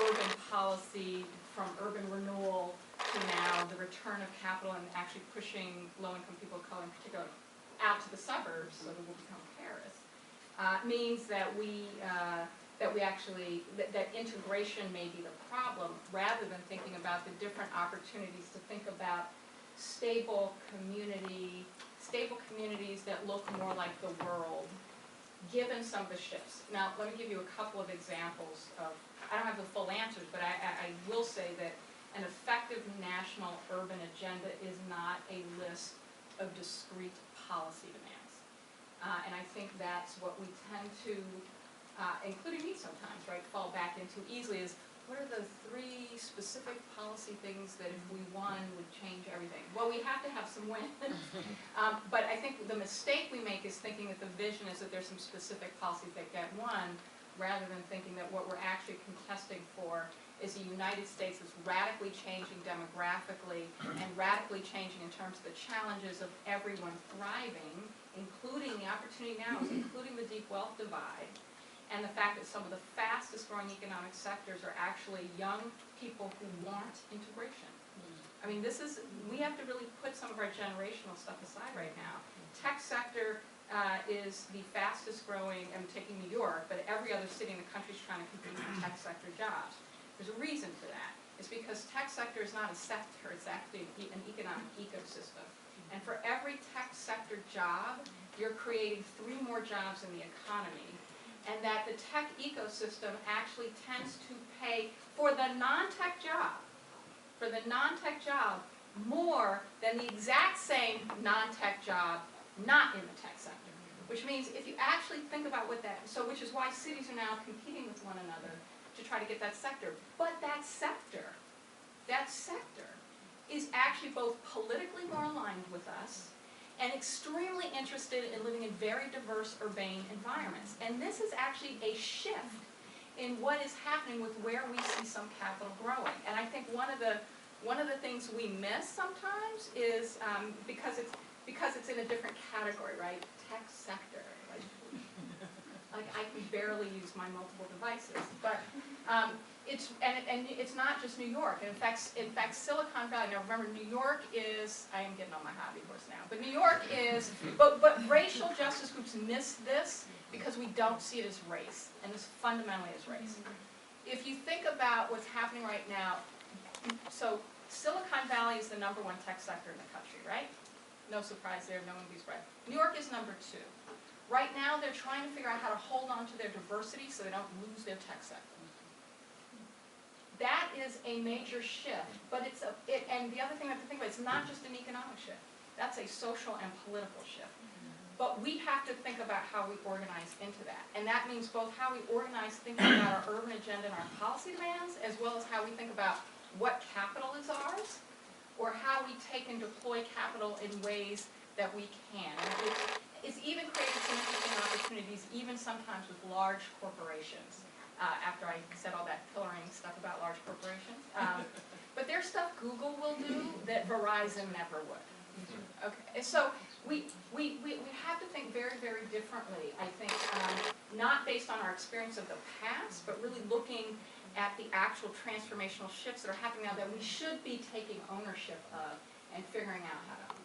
urban policy, from urban renewal to now the return of capital and actually pushing low-income people of color in particular out to the suburbs so that we'll become Paris, means that that integration may be the problem rather than thinking about the different opportunities to think about stable communities that look more like the world, given some of the shifts. Now, let me give you a couple of examples of, I don't have the full answers, but I will say that an effective national urban agenda is not a list of discrete policy demands. And I think that's what we tend to, including me sometimes, right, fall back into easily is, what are the 3 specific policy things that if we won would change everything? Well, we have to have some wins. But I think the mistake we make is thinking that the vision is that there's some specific policies that get won, rather than thinking that what we're actually contesting for is a United States that's radically changing demographically and radically changing in terms of the challenges of everyone thriving, including the opportunity now, including the deep wealth divide, and the fact that some of the fastest growing economic sectors are actually young people who want integration. I mean, we have to really put some of our generational stuff aside right now. Tech sector is the fastest growing, I'm taking New York, but every other city in the country is trying to compete for tech sector jobs. There's a reason for that. It's because tech sector is not a sector, it's actually an economic ecosystem. And for every tech sector job, you're creating 3 more jobs in the economy. And that the tech ecosystem actually tends to pay for the non-tech job, more than the exact same non-tech job not in the tech sector. Which means if you actually think about what that, so which is why cities are now competing with one another to try to get that sector. But that sector is actually both politically more aligned with us and extremely interested in living in very diverse urbane environments. And this is actually a shift in what is happening with where we see some capital growing. And I think one of the things we miss sometimes is because it's in a different category, right? Tech sector. Like I can barely use my multiple devices, but it's not just New York. And in fact, Silicon Valley. Now remember, New York is. I am getting on my hobby horse now, but New York is. But racial justice groups miss this because we don't see it as race, and this fundamentally is race. If you think about what's happening right now, so Silicon Valley is the #1 tech sector in the country, right? No surprise there. No one would be surprised. New York is #2. Right now, they're trying to figure out how to hold on to their diversity so they don't lose their tech sector. That is a major shift, but and the other thing I have to think about, it's not just an economic shift. That's a social and political shift. But we have to think about how we organize into that. And that means both how we organize thinking about our urban agenda and our policy demands, as well as how we think about what capital is ours, or how we take and deploy capital in ways that we can. It's even created some interesting opportunities, even sometimes with large corporations, after I said all that pillaring stuff about large corporations. But there's stuff Google will do that Verizon never would. Okay, so we have to think very, very differently, I think, not based on our experience of the past, but really looking at the actual transformational shifts that are happening now that we should be taking ownership of and figuring out how to